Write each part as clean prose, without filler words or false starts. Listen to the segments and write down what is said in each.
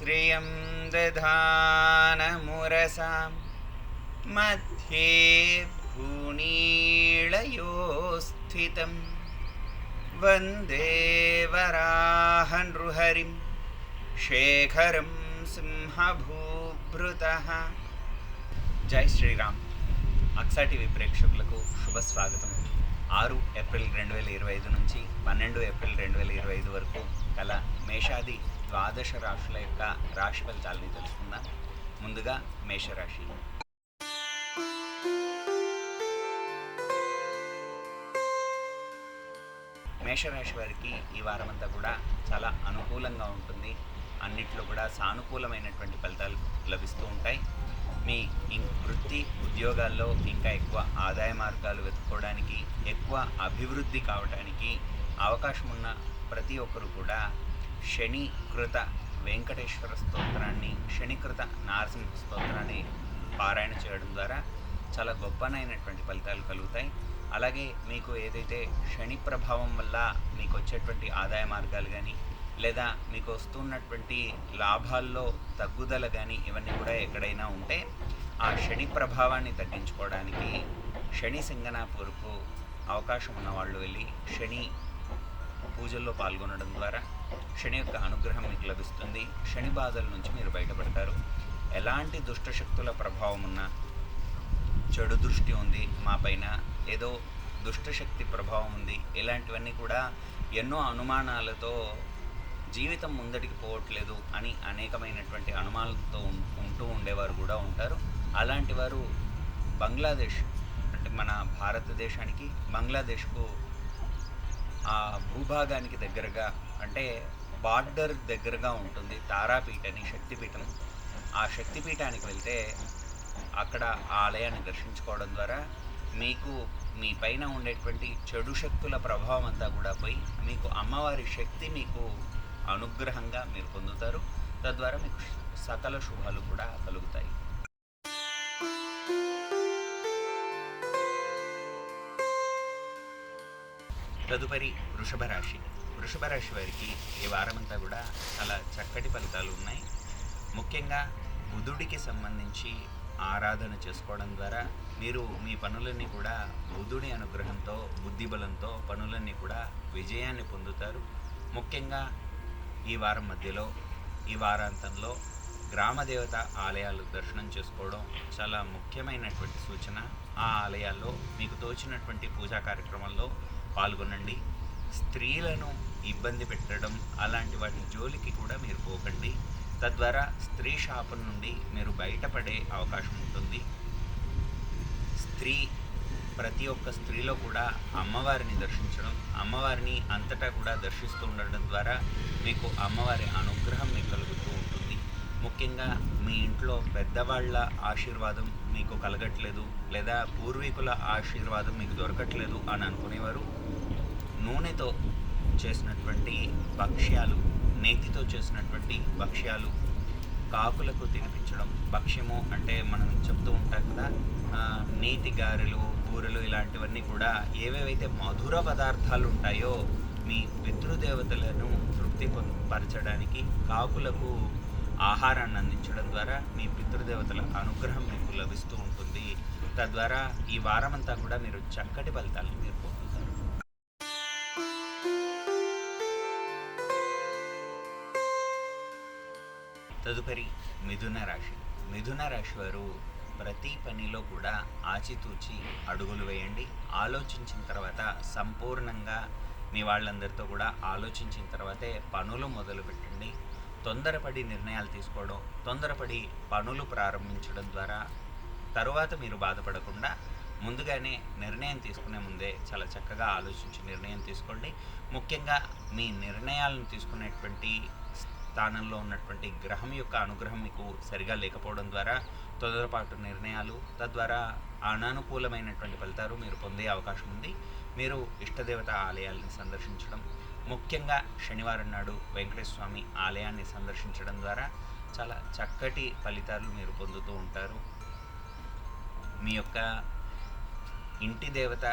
श्रियं दधानमुरसां मध्ये भूनीळयोस्थितं वन्दे वराहनृहरिं शेखरं సింహభూభృతః. జై శ్రీరామ్. అక్సా టీవీ ప్రేక్షకులకు శుభ స్వాగతం. 6 ఏప్రిల్ 2025 నుంచి 12 ఏప్రిల్ 2025 వరకు గల మేషాది ద్వాదశ రాశుల యొక్క రాశి ఫలితాలని తెలుసుకుందాం. ముందుగా మేషరాశి. మేషరాశి వారికి ఈ వారమంతా కూడా చాలా అనుకూలంగా ఉంటుంది. అన్నిట్లో కూడా సానుకూలమైనటువంటి ఫలితాలు లభిస్తూ ఉంటాయి. మీ వృత్తి ఉద్యోగాల్లో ఇంకా ఎక్కువ ఆదాయ మార్గాలు వెతుక్కోవడానికి, ఎక్కువ అభివృద్ధి కావడానికి అవకాశం ఉన్న ప్రతి ఒక్కరు కూడా శనికృత వెంకటేశ్వర స్తోత్రాన్ని, శనికృత నారసింహ స్తోత్రాన్ని పారాయణ చేయడం ద్వారా చాలా గొప్పనైనటువంటి ఫలితాలు కలుగుతాయి. అలాగే మీకు ఏదైతే శని ప్రభావం వల్ల మీకు వచ్చేటువంటి ఆదాయ మార్గాలు కానీ, లేదా మీకు వస్తున్నటువంటి లాభాల్లో తగ్గుదల కానీ, ఇవన్నీ కూడా ఎక్కడైనా ఉంటే ఆ శని ప్రభావాన్ని తగ్గించుకోవడానికి శని సింగనాపూర్కు అవకాశం ఉన్న వాళ్ళు వెళ్ళి శని పూజల్లో పాల్గొనడం ద్వారా శని యొక్క అనుగ్రహం మీకు లభిస్తుంది. శని బాధల నుంచి మీరు బయటపడతారు. ఎలాంటి దుష్టశక్తుల ప్రభావం ఉన్నా, చెడు దృష్టి ఉంది మా పైన, ఏదో దుష్టశక్తి ప్రభావం ఉంది, ఇలాంటివన్నీ కూడా ఎన్నో అనుమానాలతో జీవితం ముందటికి పోవట్లేదు అని అనేకమైనటువంటి అనుమానాలతో ఉంటూ ఉండేవారు కూడా ఉంటారు. అలాంటి వారు బంగ్లాదేశ్, అంటే మన భారతదేశానికి బంగ్లాదేశ్కు ఆ భూభాగానికి దగ్గరగా, అంటే బార్డర్ దగ్గరగా ఉంటుంది తారాపీఠ అని శక్తిపీఠం. ఆ శక్తిపీఠానికి వెళ్తే అక్కడ ఆ ఆలయాన్ని దర్శించుకోవడం ద్వారా మీకు మీ పైన ఉండేటువంటి చెడు శక్తుల ప్రభావం అంతా కూడా పోయి మీకు అమ్మవారి శక్తి మీకు అనుగ్రహంగా మీరు పొందుతారు. తద్వారా మీకు సకల శుభాలు కూడా కలుగుతాయి. తదుపరి వృషభ రాశి. వృషభ రాశి వారికి ఈ వారమంతా కూడా చాలా చక్కటి ఫలితాలు ఉన్నాయి. ముఖ్యంగా బుధుడికి సంబంధించి ఆరాధన చేసుకోవడం ద్వారా మీరు మీ పనులన్నీ కూడా బుధుడి అనుగ్రహంతో, బుద్ధిబలంతో పనులన్నీ కూడా విజయాన్ని పొందుతారు. ముఖ్యంగా ఈ వారం మధ్యలో, ఈ వారాంతంలో గ్రామదేవత ఆలయాలు దర్శనం చేసుకోవడం చాలా ముఖ్యమైనటువంటి సూచన. ఆ ఆలయాల్లో మీకు తోచినటువంటి పూజా కార్యక్రమాల్లో పాల్గొనండి. స్త్రీలను ఇబ్బంది పెట్టడం అలాంటి వాటి జోలికి కూడా మీరు పోకండి. తద్వారా స్త్రీ శాపం నుండి మీరు బయటపడే అవకాశం ఉంటుంది. ప్రతి ఒక్క స్త్రీలో కూడా అమ్మవారిని దర్శించడం, అమ్మవారిని అంతటా కూడా దర్శిస్తూ ఉండడం ద్వారా మీకు అమ్మవారి అనుగ్రహం మీకు కలుగుతూ ఉంటుంది. ముఖ్యంగా మీ ఇంట్లో పెద్దవాళ్ళ ఆశీర్వాదం మీకు కలగట్లేదు, లేదా పూర్వీకుల ఆశీర్వాదం మీకు దొరకట్లేదు అని అనుకునేవారు నూనెతో చేసినటువంటి భక్ష్యాలు, నేతితో చేసినటువంటి భక్ష్యాలు కాకులకు తినిపించడం. భక్ష్యము అంటే మనం చెప్తూ ఉంటాం కదా, నేతి గారెలు, బూరెలు, ఇలాంటివన్నీ కూడా ఏవేవైతే మధుర పదార్థాలు ఉంటాయో మీ పితృదేవతలను తృప్తిపరచడానికి కాకులకు ఆహారాన్ని అందించడం ద్వారా మీ పితృదేవతల అనుగ్రహం మీకు లభిస్తూ ఉంటుంది. తద్వారా ఈ వారమంతా కూడా మీరు చక్కటి ఫలితాలను మీరు పొందుతారు. తదుపరి మిథున రాశి. మిథున రాశి వారు ప్రతి పనిలో కూడా ఆచితూచి అడుగులు వేయండి. ఆలోచించిన తర్వాత, సంపూర్ణంగా మీ వాళ్ళందరితో కూడా ఆలోచించిన తర్వాతే పనులు మొదలు పెట్టండి. తొందరపడి నిర్ణయాలు తీసుకోవడం, తొందరపడి పనులు ప్రారంభించడం ద్వారా తరువాత మీరు బాధపడకుండా ముందుగానే నిర్ణయం తీసుకునే ముందే చాలా చక్కగా ఆలోచించి నిర్ణయం తీసుకోండి. ముఖ్యంగా మీ నిర్ణయాలను తీసుకునేటువంటి స్థానంలో ఉన్నటువంటి గ్రహం యొక్క అనుగ్రహం మీకు సరిగా లేకపోవడం ద్వారా తొందరపాటు నిర్ణయాలు, తద్వారా అనానుకూలమైనటువంటి ఫలితాలు మీరు పొందే అవకాశం ఉంది. మీరు ఇష్టదేవత ఆలయాల్ని సందర్శించడం, ముఖ్యంగా శనివారం నాడు వెంకటేశ్వర స్వామి ఆలయాన్ని సందర్శించడం ద్వారా చాలా చక్కటి ఫలితాలు మీరు పొందుతూ ఉంటారు. మీ యొక్క ఇంటి దేవత,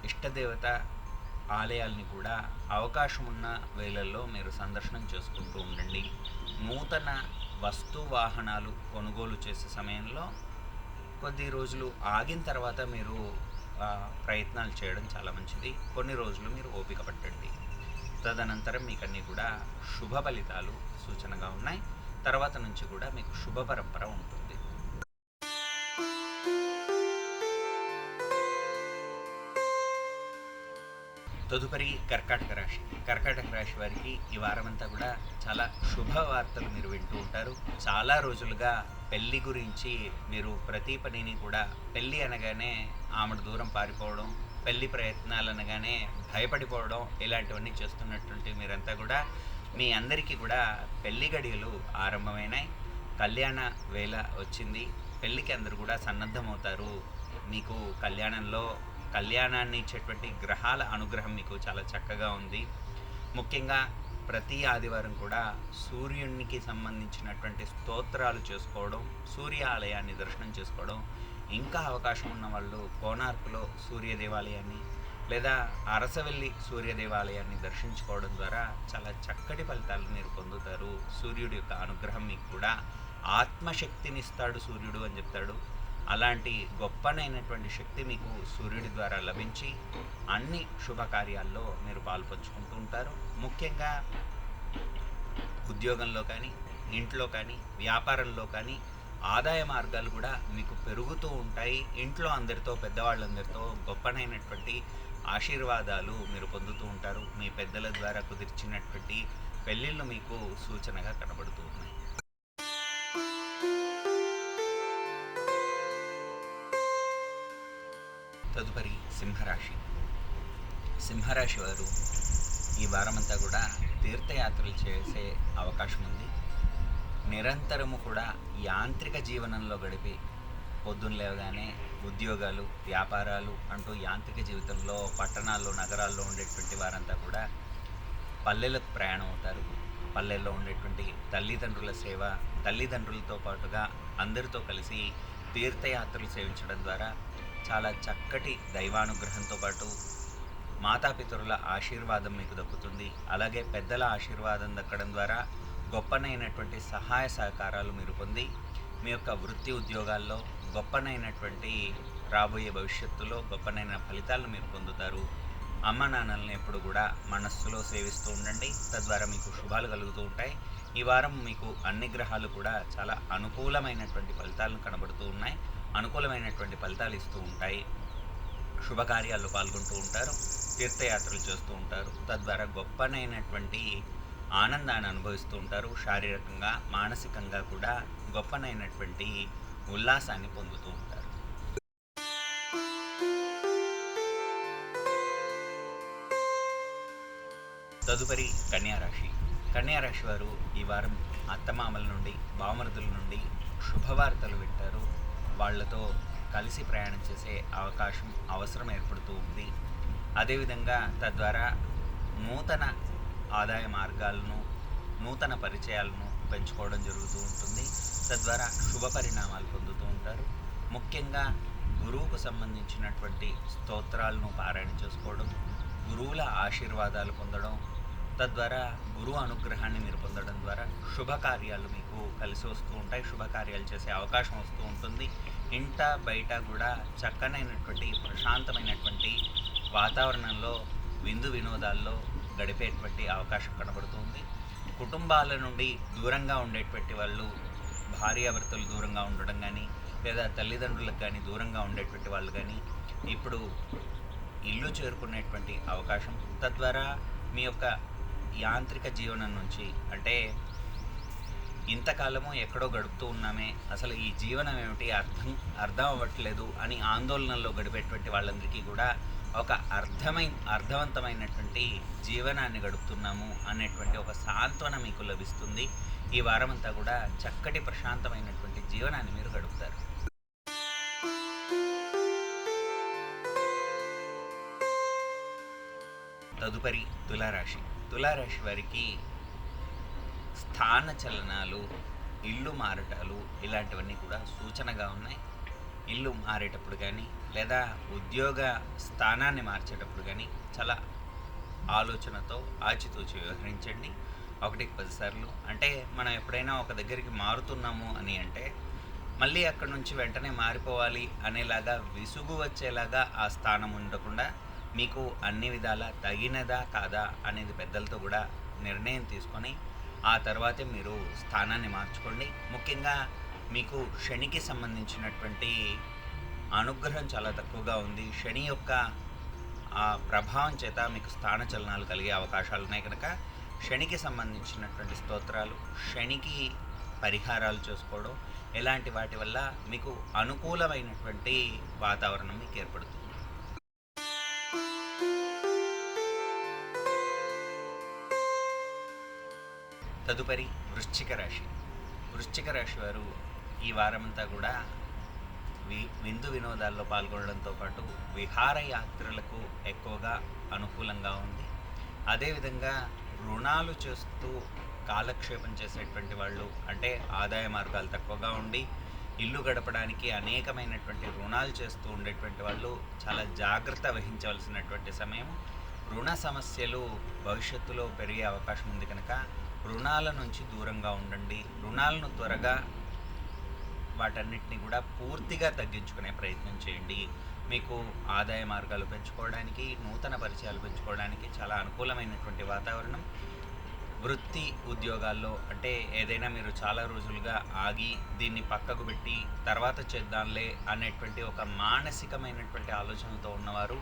ఇష్టదేవత ఆలయాల్ని కూడా అవకాశం ఉన్న వేళల్లో మీరు సందర్శనం చేసుకుంటూ ఉండండి. నూతన వస్తు వాహనాలు కొనుగోలు చేసే సమయంలో కొద్ది రోజులు ఆగిన తర్వాత మీరు ప్రయత్నాలు చేయడం చాలా మంచిది. కొన్ని రోజులు మీరు ఓపిక పట్టండి. తదనంతరం మీకు అన్నీ కూడా శుభ ఫలితాలు సూచనగా ఉన్నాయి. తర్వాత నుంచి కూడా మీకు శుభ పరంపర ఉంటుంది. తదుపరి కర్కాటక రాశి. కర్కాటక రాశి వారికి ఈ వారమంతా కూడా చాలా శుభవార్తలు మీరు వింటూ ఉంటారు. చాలా రోజులుగా పెళ్ళి గురించి మీరు ప్రతి పనిని కూడా, పెళ్ళి అనగానే ఆమెడు దూరం పారిపోవడం, పెళ్ళి ప్రయత్నాలు అనగానే భయపడిపోవడం, ఇలాంటివన్నీ చేస్తున్నటువంటి మీరంతా కూడా, మీ అందరికీ కూడా పెళ్ళి గడియలు ఆరంభమైనాయి. కళ్యాణ వేళ వచ్చింది. పెళ్ళికి అందరూ కూడా సన్నద్ధమవుతారు. మీకు కళ్యాణాన్ని ఇచ్చేటువంటి గ్రహాల అనుగ్రహం మీకు చాలా చక్కగా ఉంది. ముఖ్యంగా ప్రతి ఆదివారం కూడా సూర్యునికి సంబంధించినటువంటి స్తోత్రాలు చేసుకోవడం, సూర్య ఆలయాన్ని దర్శనం చేసుకోవడం, ఇంకా అవకాశం ఉన్న వాళ్ళు కోనార్కులో సూర్య దేవాలయాన్ని లేదా అరసవెల్లి సూర్య దేవాలయాన్ని దర్శించుకోవడం ద్వారా చాలా చక్కటి ఫలితాలు మీరు పొందుతారు. సూర్యుడి యొక్క అనుగ్రహం మీకు కూడా ఆత్మశక్తినిస్తాడు సూర్యుడు అని చెప్తాడు. అలాంటి గొప్పనైనటువంటి శక్తి మీకు సూర్యుడి ద్వారా లభించి అన్ని శుభకార్యాల్లో మీరు పాల్పంచుకుంటూ ఉంటారు. ముఖ్యంగా ఉద్యోగంలో కానీ, ఇంట్లో కానీ, వ్యాపారంలో కానీ ఆదాయ మార్గాలు కూడా మీకు పెరుగుతూ ఉంటాయి. ఇంట్లో అందరితో, పెద్దవాళ్ళందరితో గొప్పనైనటువంటి ఆశీర్వాదాలు మీరు పొందుతూ ఉంటారు. మీ పెద్దల ద్వారా కుదిర్చినటువంటి పెళ్ళిళ్ళు మీకు సూచనగా కనబడుతూ ఉన్నాయి. తదుపరి సింహరాశి. సింహరాశి వారు ఈ వారమంతా కూడా తీర్థయాత్రలు చేసే అవకాశం ఉంది. నిరంతరము కూడా యాంత్రిక జీవనంలో గడిపి పొద్దున్న లేవగానే ఉద్యోగాలు, వ్యాపారాలు అంటూ యాంత్రిక జీవితంలో పట్టణాల్లో, నగరాల్లో ఉండేటువంటి వారంతా కూడా పల్లెలకు ప్రయాణం అవుతారు. పల్లెల్లో ఉండేటువంటి తల్లిదండ్రుల సేవ, తల్లిదండ్రులతో పాటుగా అందరితో కలిసి తీర్థయాత్రలు సేవించడం ద్వారా చాలా చక్కటి దైవానుగ్రహంతో పాటు మాతాపితరుల ఆశీర్వాదం మీకు దక్కుతుంది. అలాగే పెద్దల ఆశీర్వాదం దక్కడం ద్వారా గొప్పనైనటువంటి సహాయ సహకారాలు మీరు పొంది మీ యొక్క వృత్తి ఉద్యోగాల్లో గొప్పనైనటువంటి రాబోయే భవిష్యత్తులో గొప్పనైన ఫలితాలను మీరు పొందుతారు. అమ్మ నాన్నల్ని ఎప్పుడు కూడా మనస్సులో సేవిస్తూ ఉండండి. తద్వారా మీకు శుభాలు కలుగుతూ ఉంటాయి. ఈ వారం మీకు అన్ని గ్రహాలు కూడా చాలా అనుకూలమైనటువంటి ఫలితాలను కనబడుతూ ఉన్నాయి. అనుకూలమైనటువంటి ఫలితాలు ఇస్తూ ఉంటాయి. శుభకార్యాల్లో పాల్గొంటూ ఉంటారు. తీర్థయాత్రలు చేస్తూ ఉంటారు. తద్వారా గొప్పనైనటువంటి ఆనందాన్ని అనుభవిస్తూ ఉంటారు. శారీరకంగా, మానసికంగా కూడా గొప్పనైనటువంటి ఉల్లాసాన్ని పొందుతూ ఉంటారు. తదుపరి కన్యారాశి. కన్యారాశి వారు ఈ వారం అత్తమామల నుండి, బావమరుదుల నుండి శుభవార్తలు వింటారు. వాళ్లతో కలిసి ప్రయాణం చేసే అవసరం ఏర్పడుతూ ఉంది. అదేవిధంగా తద్వారా నూతన ఆదాయ మార్గాలను, నూతన పరిచయాలను పెంచుకోవడం జరుగుతూ ఉంటుంది. తద్వారా శుభ పరిణామాలు పొందుతూ ఉంటారు. ముఖ్యంగా గురువుకు సంబంధించినటువంటి స్తోత్రాలను పారాయణ చేసుకోవడం, గురువుల ఆశీర్వాదాలు పొందడం, తద్వారా గురువు అనుగ్రహాన్ని మీరు పొందడం ద్వారా శుభకార్యాలు మీకు కలిసి వస్తూ ఉంటాయి. శుభకార్యాలు చేసే అవకాశం వస్తూ ఉంటుంది. ఇంట బయట కూడా చక్కనైనటువంటి ప్రశాంతమైనటువంటి వాతావరణంలో విందు వినోదాల్లో గడిపేటువంటి అవకాశం కనబడుతుంది. కుటుంబాల నుండి దూరంగా ఉండేటువంటి వాళ్ళు, భార్యాభర్తలు దూరంగా ఉండడం కానీ, లేదా తల్లిదండ్రులకు కానీ దూరంగా ఉండేటువంటి వాళ్ళు కానీ ఇప్పుడు ఇల్లు చేరుకునేటువంటి అవకాశం. తద్వారా మీ యొక్క యాంత్రిక జీవనం నుంచి, అంటే ఇంతకాలము ఎక్కడో గడుపుతూ ఉన్నామే, అసలు ఈ జీవనం ఏమిటి అర్థం అవ్వట్లేదు అని ఆందోళనలో గడిపేటువంటి వాళ్ళందరికీ కూడా ఒక అర్థవంతమైనటువంటి జీవనాన్ని గడుపుతున్నాము అనేటువంటి ఒక సాంత్వన మీకు లభిస్తుంది. ఈ వారం అంతా కూడా చక్కటి ప్రశాంతమైనటువంటి జీవనాన్ని మీరు గడుపుతారు. తదుపరి తులారాశి. తులారాశి వారికి స్థాన చలనాలు, ఇల్లు మారటాలు ఇలాంటివన్నీ కూడా సూచనగా ఉన్నాయి. ఇల్లు మారేటప్పుడు కానీ లేదా ఉద్యోగ స్థానాన్ని మార్చేటప్పుడు కానీ చాలా ఆలోచనతో ఆచితూచి వ్యవహరించండి. 1కి 10 సార్లు. అంటే మనం ఎప్పుడైనా ఒక దగ్గరికి మారుతున్నాము అని అంటే మళ్ళీ అక్కడి నుంచి వెంటనే మారిపోవాలి అనేలాగా విసుగు వచ్చేలాగా ఆ స్థానం ఉండకుండా మీకు అన్ని విధాలా తగినదా కాదా అనేది పెద్దలతో కూడా నిర్ణయం తీసుకొని ఆ తర్వాతే మీరు స్థానాన్ని మార్చుకోండి. ముఖ్యంగా మీకు శనికి సంబంధించినటువంటి అనుగ్రహం చాలా తక్కువగా ఉంది. శని యొక్క ఆ ప్రభావం చేత మీకు స్థాన చలనాలు కలిగే అవకాశాలు ఉన్నాయి కనుక శనికి సంబంధించినటువంటి స్తోత్రాలు, శనికి పరిహారాలు చేసుకోవడం ఇలాంటి వాటి వల్ల మీకు అనుకూలమైనటువంటి వాతావరణం మీకు ఏర్పడుతుంది. తదుపరి వృశ్చిక రాశి. వృశ్చిక రాశి వారు ఈ వారమంతా కూడా విందు వినోదాల్లో పాల్గొనడంతో పాటు విహారయాత్రలకు ఎక్కువగా అనుకూలంగా ఉంది. అదేవిధంగా రుణాలు చేస్తూ కాలక్షేపం చేసేటువంటి వాళ్ళు, అంటే ఆదాయ మార్గాలు తక్కువగా ఉండి ఇల్లు గడపడానికి అనేకమైనటువంటి రుణాలు చేస్తూ ఉండేటువంటి వాళ్ళు చాలా జాగ్రత్త వహించవలసినటువంటి సమయం. రుణ సమస్యలు భవిష్యత్తులో పెరిగే అవకాశం ఉంది కనుక రుణాల నుంచి దూరంగా ఉండండి. రుణాలను త్వరగా వాటన్నిటిని కూడా పూర్తిగా తగ్గించుకునే ప్రయత్నం చేయండి. మీకు ఆదాయ మార్గాలు పెంచుకోవడానికి, నూతన పరిచయాలు పెంచుకోవడానికి చాలా అనుకూలమైనటువంటి వాతావరణం. వృత్తి ఉద్యోగాల్లో అంటే ఏదైనా మీరు చాలా రోజులుగా ఆగి దీన్ని పక్కకు పెట్టి తర్వాత చేద్దాంలే అనేటువంటి ఒక మానసికమైనటువంటి ఆలోచనలతో ఉన్నవారు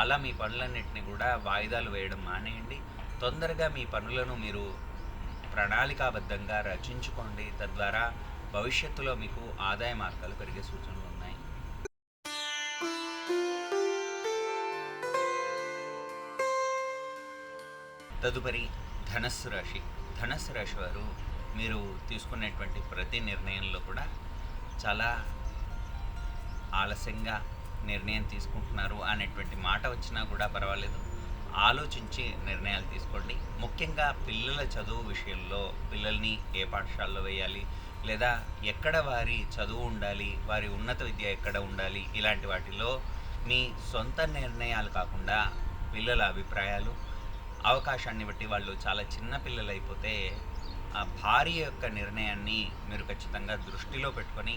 అలా మీ పనులన్నింటినీ కూడా వాయిదాలు వేయడం మానేయండి. తొందరగా మీ పనులను మీరు ప్రణాళికాబద్ధంగా రచించుకోండి. తద్వారా భవిష్యత్తులో మీకు ఆదాయ మార్గాలు పెరిగే సూచనలు ఉన్నాయి. తదుపరి ధనస్సు రాశి. ధనస్సు రాశి వారు మీరు తీసుకునేటువంటి ప్రతి నిర్ణయంలో కూడా చాలా ఆలస్యంగా నిర్ణయం తీసుకుంటున్నారు అనేటువంటి మాట వచ్చినా కూడా పర్వాలేదు, ఆలోచించి నిర్ణయాలు తీసుకోండి. ముఖ్యంగా పిల్లల చదువు విషయంలో పిల్లల్ని ఏ పాఠశాలలో వేయాలి, లేదా ఎక్కడ వారి చదువు ఉండాలి, వారి ఉన్నత విద్య ఎక్కడ ఉండాలి, ఇలాంటి వాటిలో మీ సొంత నిర్ణయాలు కాకుండా పిల్లల అభిప్రాయాలు, అవకాశాన్ని బట్టి వాళ్ళు చాలా చిన్న పిల్లలు అయిపోతే ఆ భార్య యొక్క నిర్ణయాన్ని మీరు ఖచ్చితంగా దృష్టిలో పెట్టుకొని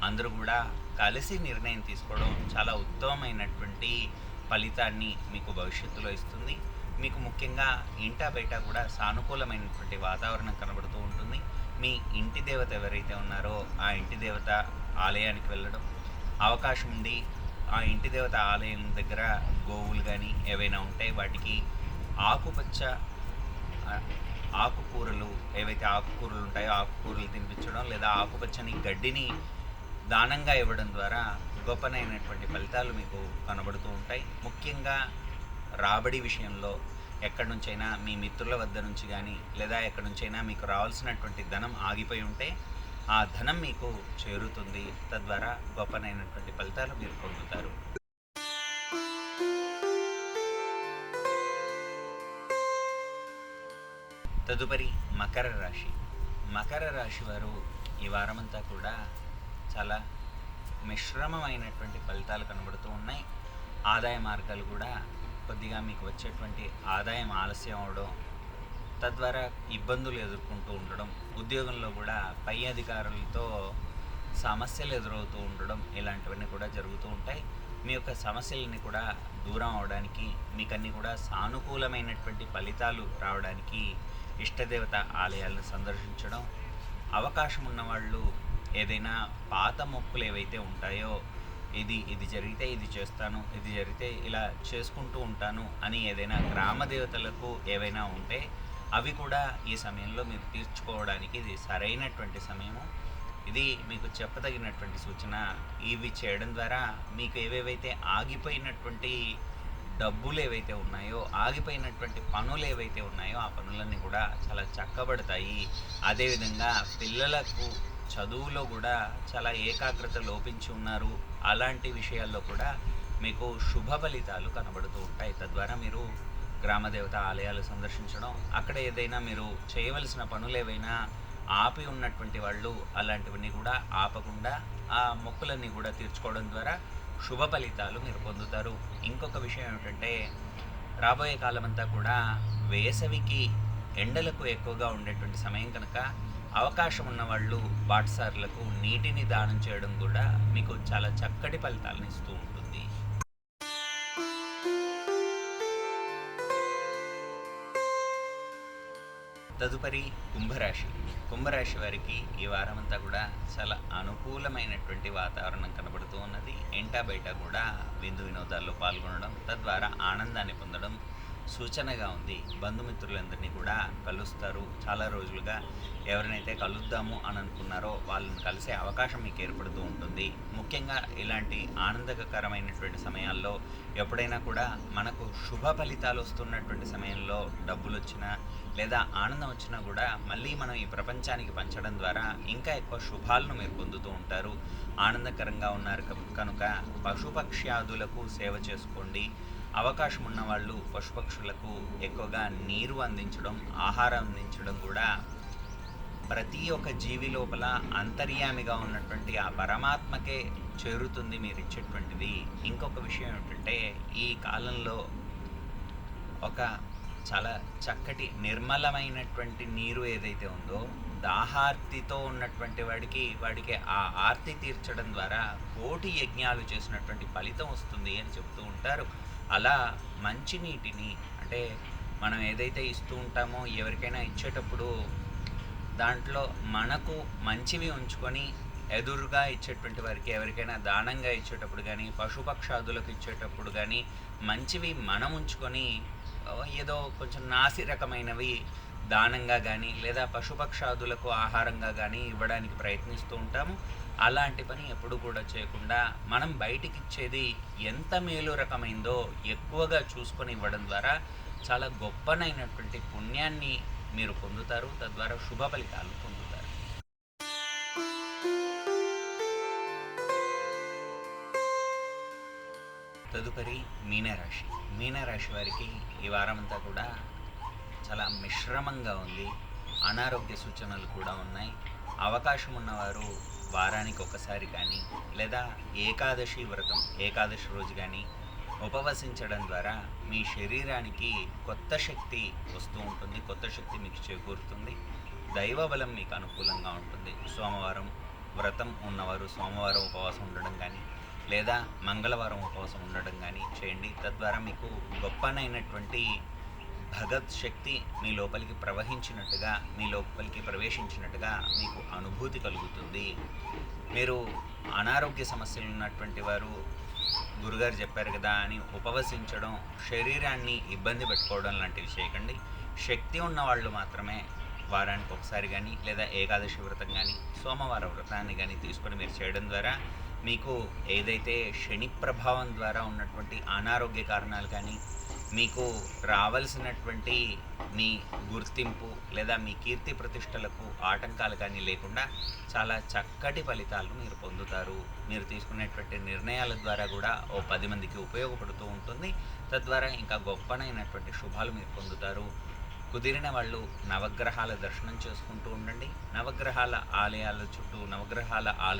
అందరూ కూడా కలిసి నిర్ణయం తీసుకోవడం చాలా ఉత్తమమైనటువంటి ఫలితాన్ని మీకు భవిష్యత్తులో ఇస్తుంది. మీకు ముఖ్యంగా ఇంటా బయట కూడా సానుకూలమైనటువంటి వాతావరణం కనబడుతూ ఉంటుంది. మీ ఇంటి దేవత ఎవరైతే ఉన్నారో ఆ ఇంటి దేవత ఆలయానికి వెళ్ళడం, అవకాశం ఉండి ఆ ఇంటి దేవత ఆలయం దగ్గర గోవులు కానీ ఏవైనా ఉంటే వాటికి ఆకుపచ్చ ఆకుకూరలు, ఏవైతే ఆకుకూరలు ఉంటాయో ఆకుకూరలు తినిపించడం, లేదా ఆకుపచ్చని గడ్డిని దానంగా ఇవ్వడం ద్వారా గొప్పనైనటువంటి ఫలితాలు మీకు కనబడుతూ ఉంటాయి. ముఖ్యంగా రాబడి విషయంలో ఎక్కడి నుంచైనా మీ మిత్రుల వద్ద నుంచి కానీ లేదా ఎక్కడి నుంచైనా మీకు రావాల్సినటువంటి ధనం ఆగిపోయి ఉంటే ఆ ధనం మీకు చేరుతుంది. తద్వారా గొప్పనైనటువంటి ఫలితాలు మీరు పొందుతారు. తదుపరి మకర రాశి. మకర రాశి వారు ఈ వారమంతా కూడా చాలా మిశ్రమమైనటువంటి ఫలితాలు కనబడుతూ ఉన్నాయి. ఆదాయ మార్గాలు కూడా కొద్దిగా మీకు వచ్చేటువంటి ఆదాయం ఆలస్యం అవడం, తద్వారా ఇబ్బందులు ఎదుర్కొంటూ ఉండడం, ఉద్యోగంలో కూడా పై అధికారులతో సమస్యలు ఎదురవుతూ ఉండడం, ఇలాంటివన్నీ కూడా జరుగుతూ ఉంటాయి. మీ యొక్క సమస్యలని కూడా దూరం అవడానికి, మీకన్నీ కూడా సానుకూలమైనటువంటి ఫలితాలు రావడానికి ఇష్టదేవత ఆలయాలను సందర్శించడం, అవకాశం ఉన్నవాళ్ళు ఏదైనా పాత మొక్కులు ఏవైతే ఉంటాయో ఇది జరిగితే ఇది చేస్తాను, ఇది జరిగితే ఇలా చేసుకుంటూ ఉంటాను అని ఏదైనా గ్రామ దేవతలకు ఏవైనా ఉంటే అవి కూడా ఈ సమయంలో మీరు తీర్చుకోవడానికి ఇది సరైనటువంటి సమయము. ఇది మీకు చెప్పదగినటువంటి సూచన. ఇవి చేయడం ద్వారా మీకు ఏవేవైతే ఆగిపోయినటువంటి డబ్బులు ఏవైతే ఉన్నాయో, ఆగిపోయినటువంటి పనులు ఏవైతే ఉన్నాయో ఆ పనులన్నీ కూడా చాలా చక్కబడతాయి. అదేవిధంగా పిల్లలకు చదువులో కూడా చాలా ఏకాగ్రత లోపించి ఉన్నారు, అలాంటి విషయాల్లో కూడా మీకు శుభ ఫలితాలు కనబడుతూ ఉంటాయి. తద్వారా మీరు గ్రామదేవత ఆలయాలు సందర్శించడం, అక్కడ ఏదైనా మీరు చేయవలసిన పనులు ఏవైనా ఆపి ఉన్నటువంటి వాళ్ళు అలాంటివన్నీ కూడా ఆపకుండా ఆ మొక్కులన్నీ కూడా తీర్చుకోవడం ద్వారా శుభ ఫలితాలు మీరు పొందుతారు. ఇంకొక విషయం ఏమిటంటే రాబోయే కాలమంతా కూడా వేసవికి ఎండలకు ఎక్కువగా ఉండేటువంటి సమయం కనుక అవకాశం ఉన్నవాళ్ళు బాటసారులకు నీటిని దానం చేయడం కూడా మీకు చాలా చక్కటి ఫలితాలను ఇస్తూ ఉంటుంది. తదుపరి కుంభరాశి. కుంభరాశి వారికి ఈ వారమంతా కూడా చాలా అనుకూలమైనటువంటి వాతావరణం కనబడుతూ ఉన్నది. ఇంటా బయట కూడా విందు వినోదాల్లో పాల్గొనడం, తద్వారా ఆనందాన్ని పొందడం సూచనగా ఉంది. బంధుమిత్రులందరినీ కూడా కలుస్తారు. చాలా రోజులుగా ఎవరినైతే కలుద్దాము అని అనుకున్నారో వాళ్ళని కలిసే అవకాశం మీకు ఏర్పడుతూ ఉంటుంది. ముఖ్యంగా ఇలాంటి ఆనందకరమైనటువంటి సమయాల్లో ఎప్పుడైనా కూడా మనకు శుభ ఫలితాలు వస్తున్నటువంటి సమయంలో డబ్బులు వచ్చినా లేదా ఆనందం వచ్చినా కూడా మళ్ళీ మనం ఈ ప్రపంచానికి పంచడం ద్వారా ఇంకా ఎక్కువ శుభాలను మీరు పొందుతూ ఉంటారు. ఆనందకరంగా ఉన్నారు కనుక పశుపక్ష్యాదులకు సేవ చేసుకోండి. అవకాశం ఉన్నవాళ్ళు పశుపక్షులకు ఎక్కువగా నీరు అందించడం, ఆహారం అందించడం కూడా ప్రతి ఒక్క జీవి లోపల అంతర్యామిగా ఉన్నటువంటి ఆ పరమాత్మకే చేరుతుంది మీరు ఇచ్చేటువంటిది. ఇంకొక విషయం ఏమిటంటే, ఈ కాలంలో ఒక చాలా చక్కటి నిర్మలమైనటువంటి నీరు ఏదైతే ఉందో, దాహార్తితో ఉన్నటువంటి వాడికి ఆ ఆర్తి తీర్చడం ద్వారా కోటి యజ్ఞాలు చేసినటువంటి ఫలితం వస్తుంది అని చెప్తూ ఉంటారు. అలా మంచినీటిని, అంటే మనం ఏదైతే ఇస్తూ ఉంటామో ఎవరికైనా ఇచ్చేటప్పుడు దాంట్లో మనకు మంచివి ఉంచుకొని ఎదురుగా ఇచ్చేటువంటి వారికి ఎవరికైనా దానంగా ఇచ్చేటప్పుడు కానీ, పశుపక్షాదులకు ఇచ్చేటప్పుడు కానీ మంచివి మనం ఉంచుకొని ఏదో కొంచెం నాసి రకమైనవి దానంగా కానీ లేదా పశుపక్షాదులకు ఆహారంగా కానీ ఇవ్వడానికి ప్రయత్నిస్తూ ఉంటాము. అలాంటి పని ఎప్పుడు కూడా చేయకుండా మనం బయటికి ఇచ్చేది ఎంత మేలు రకమైందో ఎక్కువగా చూసుకొని ఇవ్వడం ద్వారా చాలా గొప్పనైనటువంటి పుణ్యాన్ని మీరు పొందుతారు. తద్వారా శుభ ఫలితాలు పొందుతారు. తదుపరి మీనరాశి. మీనరాశి వారికి ఈ వారమంతా కూడా చాలా మిశ్రమంగా ఉంది. అనారోగ్య సూచనలు కూడా ఉన్నాయి. అవకాశం ఉన్నవారు వారానికి ఒకసారి కానీ లేదా ఏకాదశి వ్రతం, ఏకాదశి రోజు కానీ ఉపవసించడం ద్వారా మీ శరీరానికి కొత్త శక్తి వస్తూ ఉంటుంది. కొత్త శక్తి మీకు చేకూరుతుంది. దైవబలం మీకు అనుకూలంగా ఉంటుంది. సోమవారం వ్రతం ఉన్నవారు సోమవారం ఉపవాసం ఉండడం కానీ లేదా మంగళవారం ఉపవాసం ఉండడం కానీ చేయండి. తద్వారా మీకు గొప్పనైనటువంటి భగత్ శక్తి మీ లోపలికి ప్రవహించినట్టుగా, మీ లోపలికి ప్రవేశించినట్టుగా మీకు అనుభూతి కలుగుతుంది. మీరు అనారోగ్య సమస్యలు ఉన్నటువంటి వారు గురుగారు చెప్పారు కదా అని ఉపవసించడం, శరీరాన్ని ఇబ్బంది పెట్టుకోవడం లాంటివి చేయకండి. శక్తి ఉన్న వాళ్ళు మాత్రమే వారానికి ఒకసారి కానీ లేదా ఏకాదశి వ్రతం కానీ సోమవారం వ్రతాన్ని కానీ తీసుకొని మీరు చేయడం ద్వారా మీకు ఏదైతే శని ప్రభావం ద్వారా ఉన్నటువంటి అనారోగ్య కారణాలు కానీ, మీకు రావాల్సినటువంటి మీ గుర్తింపు లేదా మీ కీర్తి ప్రతిష్టలకు ఆటంకాలు కానీ లేకుండా చాలా చక్కటి ఫలితాలు మీరు పొందుతారు. మీరు తీసుకునేటువంటి నిర్ణయాల ద్వారా కూడా ఓ 10 మందికి ఉపయోగపడుతూ ఉంటుంది. తద్వారా ఇంకా గొప్పనైనటువంటి శుభాలు మీరు పొందుతారు. కుదిరిన వాళ్ళు నవగ్రహాల దర్శనం చేసుకుంటూ ఉండండి. నవగ్రహాల ఆలయాల చుట్టూ, నవగ్రహాల ఆలయ